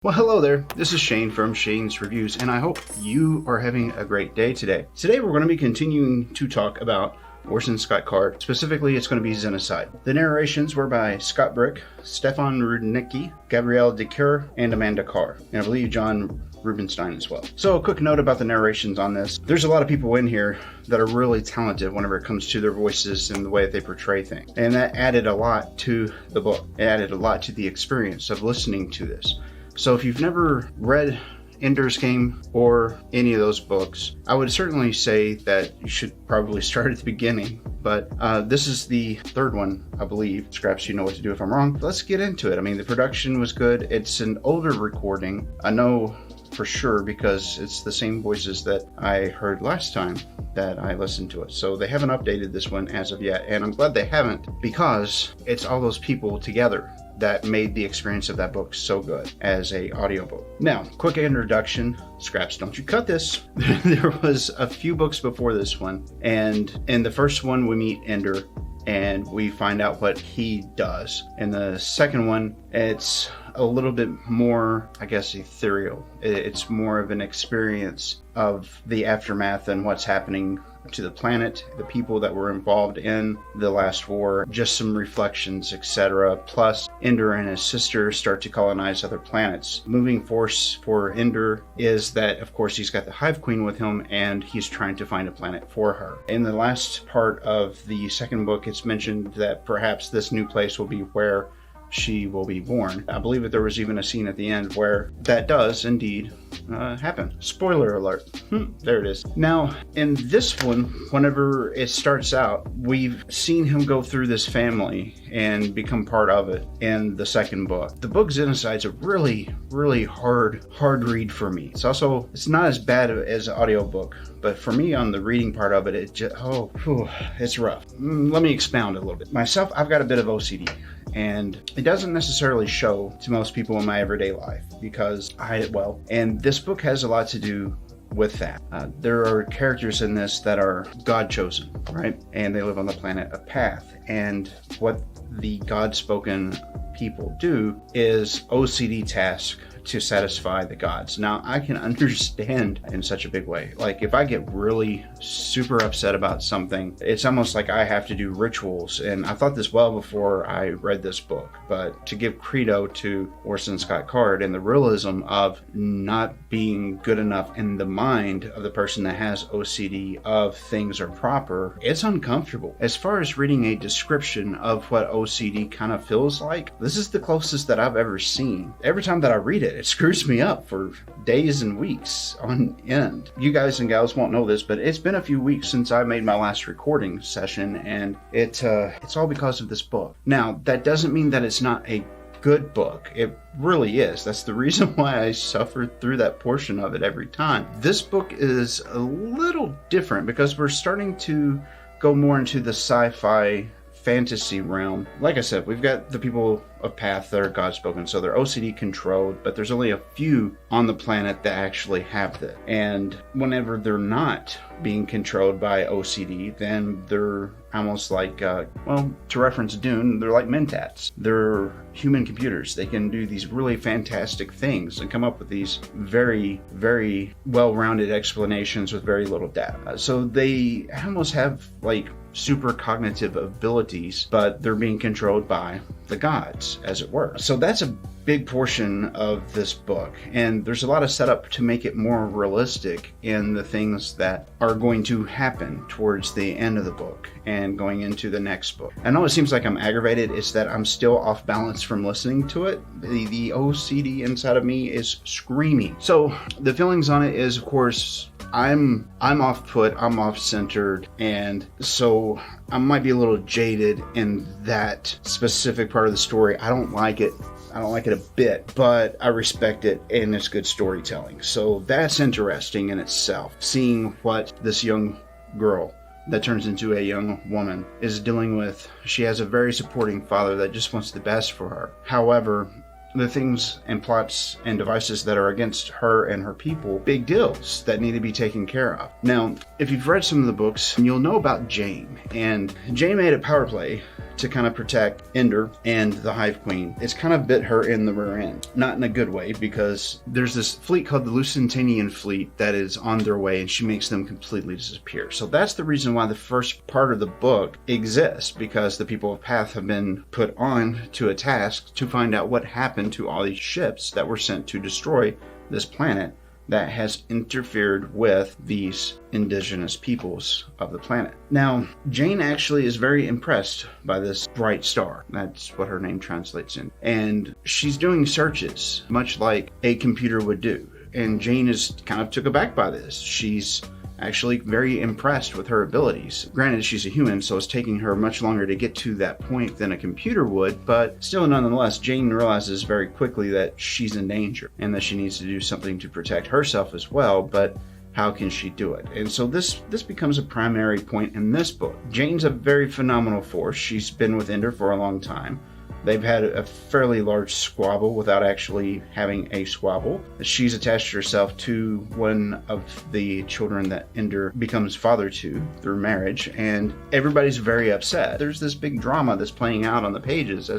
Well, hello there. This is Shane from Shane's Reviews, and I hope you are having a great day today. Today, we're going to be continuing to talk about Orson Scott Card. Specifically, it's going to be Xenocide. The narrations were by Scott Brick, Stefan Rudnicki, Gabrielle DeCure, and Amanda Carr, and I believe John Rubinstein as well. So a quick note about the narrations on this. There's a lot of people in here that are really talented whenever it comes to their voices and the way that they portray things. And that added a lot to the book. It added a lot to the experience of listening to this. So if you've never read Ender's Game or any of those books, I would certainly say that you should probably start at the beginning. But this is the third one, I believe. Scraps, you know what to do if I'm wrong. Let's get into it. I mean, the production was good. It's an older recording. I know for sure because it's the same voices that I heard last time that I listened to it. So they haven't updated this one as of yet. And I'm glad they haven't, because it's all those people together that made the experience of that book so good as a audiobook. Now, quick introduction. Scraps, don't you cut this. There was a few books before this one, and in the first one we meet Ender and we find out what he does. In the second one, it's a little bit more, I guess, ethereal. It's more of an experience of the aftermath and what's happening to the planet, the people that were involved in the last war, just some reflections, etc. Plus, Ender and his sister start to colonize other planets. Moving force for Ender is that, of course, he's got the Hive Queen with him, and he's trying to find a planet for her. In the last part of the second book, it's mentioned that perhaps this new place will be where she will be born. I believe that there was even a scene at the end where that does indeed happen. Spoiler alert. There it is. Now, in this one, whenever it starts out, we've seen him go through this family and become part of it in the second book. The book Xenocide is a really hard read for me. It's not as bad as an audiobook, but for me on the reading part of it, it's rough. Let me expound a little bit. Myself, I've got a bit of OCD. And it doesn't necessarily show to most people in my everyday life because I hide it well. And this book has a lot to do with that. There are characters in this that are God-chosen, right? And they live on the planet of Path. And what the God-spoken people do is OCD task to satisfy the gods. Now, I can understand in such a big way. Like, if I get really super upset about something, it's almost like I have to do rituals. And I thought this well before I read this book. But to give credo to Orson Scott Card and the realism of not being good enough in the mind of the person that has OCD of things are proper, it's uncomfortable. As far as reading a description of what OCD kind of feels like, this is the closest that I've ever seen. Every time that I read it screws me up for days and weeks on end. You guys and gals won't know this, but it's been a few weeks since I made my last recording session, and it's all because of this book. Now, that doesn't mean that it's not a good book. It really is. That's the reason why I suffered through that portion of it every time. This book is a little different because we're starting to go more into the sci-fi fantasy realm. Like I said, we've got the people of Path that are God-spoken, so they're OCD controlled, but there's only a few on the planet that actually have that. And whenever they're not being controlled by OCD, then they're almost like, to reference Dune, they're like mentats. They're human computers. They can do these really fantastic things and come up with these very, very well-rounded explanations with very little data. So they almost have like super cognitive abilities, but they're being controlled by the gods, as it were. So that's a big portion of this book, and there's a lot of setup to make it more realistic in the things that are going to happen towards the end of the book and going into the next book. I know it seems like I'm aggravated. It's that I'm still off balance from listening to it. The OCD inside of me is screaming. So the feelings on it is, of course, I'm off put, I'm off centered, and so I might be a little jaded in that specific part of the story. I don't like it a bit, but I respect it, and it's good storytelling. So that's interesting in itself, seeing what this young girl that turns into a young woman is dealing with. She has a very supporting father that just wants the best for her. However, the things and plots and devices that are against her and her people, big deals that need to be taken care of. Now, if you've read some of the books, you'll know about Jane. And Jane made a power play to kind of protect Ender and the Hive Queen. It's kind of bit her in the rear end. Not in a good way, because there's this fleet called the Lusitanian fleet that is on their way, and she makes them completely disappear. So that's the reason why the first part of the book exists, because the people of Path have been put on to a task to find out what happened to all these ships that were sent to destroy this planet that has interfered with these indigenous peoples of the planet. Now, Jane actually is very impressed by this bright star. That's what her name translates in. And she's doing searches, much like a computer would do. And Jane is kind of took aback by this. She's actually very impressed with her abilities. Granted, she's a human, so it's taking her much longer to get to that point than a computer would, but still, nonetheless, Jane realizes very quickly that she's in danger and that she needs to do something to protect herself as well, but how can she do it? And so this becomes a primary point in this book. Jane's a very phenomenal force. She's been with Ender for a long time. They've had a fairly large squabble without actually having a squabble. She's attached herself to one of the children that Ender becomes father to through marriage, and everybody's very upset. There's this big drama that's playing out on the pages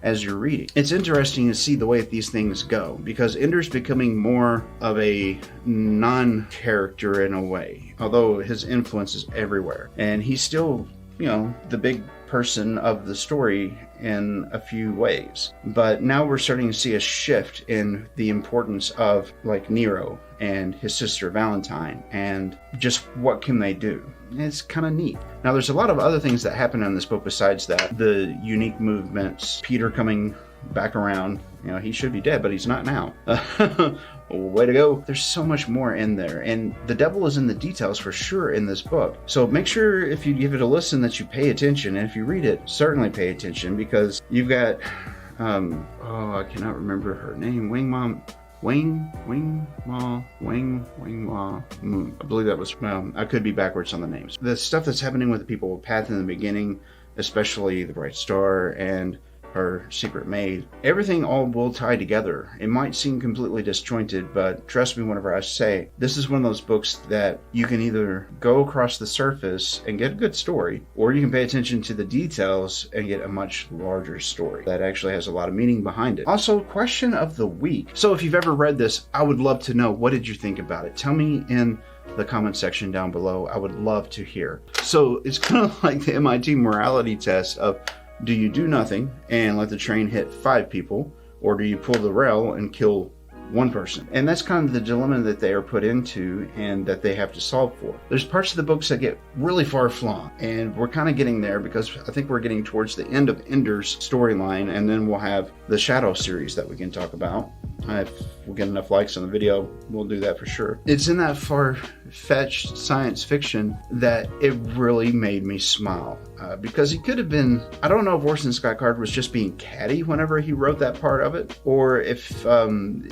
as you're reading. It's interesting to see the way that these things go, because Ender's becoming more of a non-character in a way, although his influence is everywhere. And he's still, the big person of the story in a few ways. But now we're starting to see a shift in the importance of like Nero and his sister Valentine, and just what can they do. It's kind of neat. Now there's a lot of other things that happen in this book besides that. The unique movements, Peter coming back around. He should be dead, but he's not now. Way to go. There's so much more in there, and the devil is in the details for sure in this book. So make sure if you give it a listen that you pay attention, and if you read it, certainly pay attention, because you've got I cannot remember her name. I believe that was, I could be backwards on the names. The stuff that's happening with the people of Path in the beginning, especially the Bright Star and her secret maid, everything all will tie together. It might seem completely disjointed, but trust me whenever I say, this is one of those books that you can either go across the surface and get a good story, or you can pay attention to the details and get a much larger story that actually has a lot of meaning behind it. Also, question of the week. So if you've ever read this, I would love to know, what did you think about it? Tell me in the comment section down below. I would love to hear. So it's kind of like the MIT morality test of, do you do nothing and let the train hit 5 people, or do you pull the rail and kill 1 person? And that's kind of the dilemma that they are put into and that they have to solve for. There's parts of the books that get really far flung, and we're kind of getting there, because I think we're getting towards the end of Ender's storyline, and then we'll have the Shadow series that we can talk about. If we get enough likes on the video, we'll do that for sure. It's in that far-fetched science fiction that it really made me smile. Because he could have been, I don't know if Orson Scott Card was just being catty whenever he wrote that part of it, or if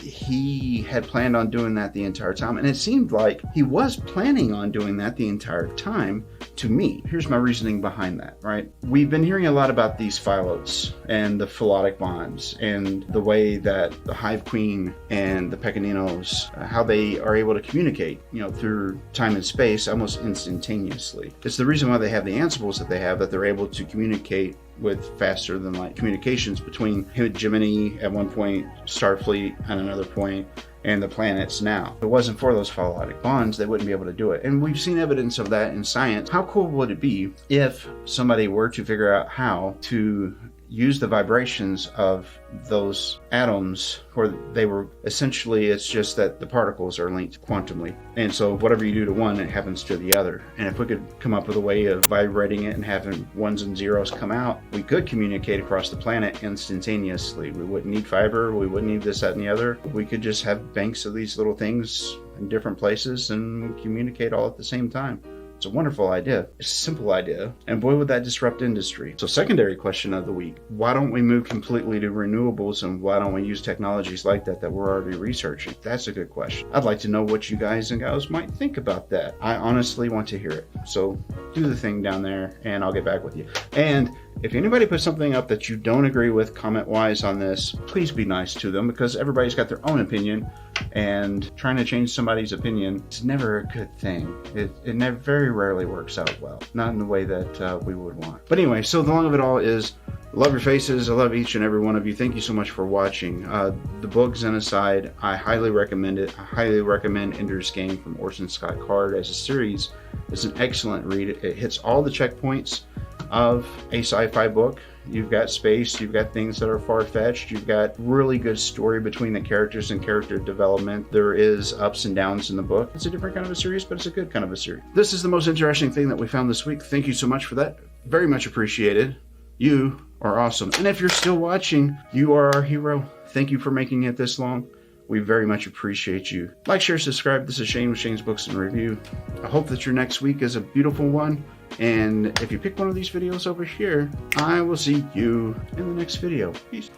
he had planned on doing that the entire time. And it seemed like he was planning on doing that the entire time to me. Here's my reasoning behind that, right? We've been hearing a lot about these phylotes and the philotic bonds, and the way that the Hive Queen and the Pequeninos, how they are able to communicate, through time and space almost instantaneously. It's the reason why they have the Ansibles that they have, that they're able to communicate with faster than light communications between Gemini at one point, Starfleet at another point, and the planets now. If it wasn't for those phylotic bonds, they wouldn't be able to do it. And we've seen evidence of that in science. How cool would it be if somebody were to figure out how to use the vibrations of those atoms, or they were essentially, it's just that the particles are linked quantumly, and so whatever you do to one, it happens to the other. And if we could come up with a way of vibrating it and having ones and zeros come out, we could communicate across the planet instantaneously. We wouldn't need fiber, we wouldn't need this, that, and the other. We could just have banks of these little things in different places and communicate all at the same time. It's a wonderful idea. It's a simple idea. And boy, would that disrupt industry. So secondary question of the week. Why don't we move completely to renewables, and why don't we use technologies like that we're already researching? That's a good question. I'd like to know what you guys and gals might think about that. I honestly want to hear it. So do the thing down there and I'll get back with you. And if anybody puts something up that you don't agree with comment-wise on this, please be nice to them, because everybody's got their own opinion. And trying to change somebody's opinion is never a good thing. It never, very rarely works out well. Not in the way that we would want. But anyway, so the long of it all is, love your faces. I love each and every one of you. Thank you so much for watching. The book Xenocide, I highly recommend it. I highly recommend Ender's Game from Orson Scott Card as a series. It's an excellent read. It hits all the checkpoints of a sci-fi book. You've got space, you've got things that are far-fetched, you've got really good story between the characters and character development. There is ups and downs in the book. It's a different kind of a series, but it's a good kind of a series. This is the most interesting thing that we found this week. Thank you so much for that. Very much appreciated. You are awesome. And if you're still watching, you are our hero. Thank you for making it this long. We very much appreciate you. Like, share, subscribe. This is Shane with Shane's Books and Review. I hope that your next week is a beautiful one. And if you pick one of these videos over here, I will see you in the next video. Peace.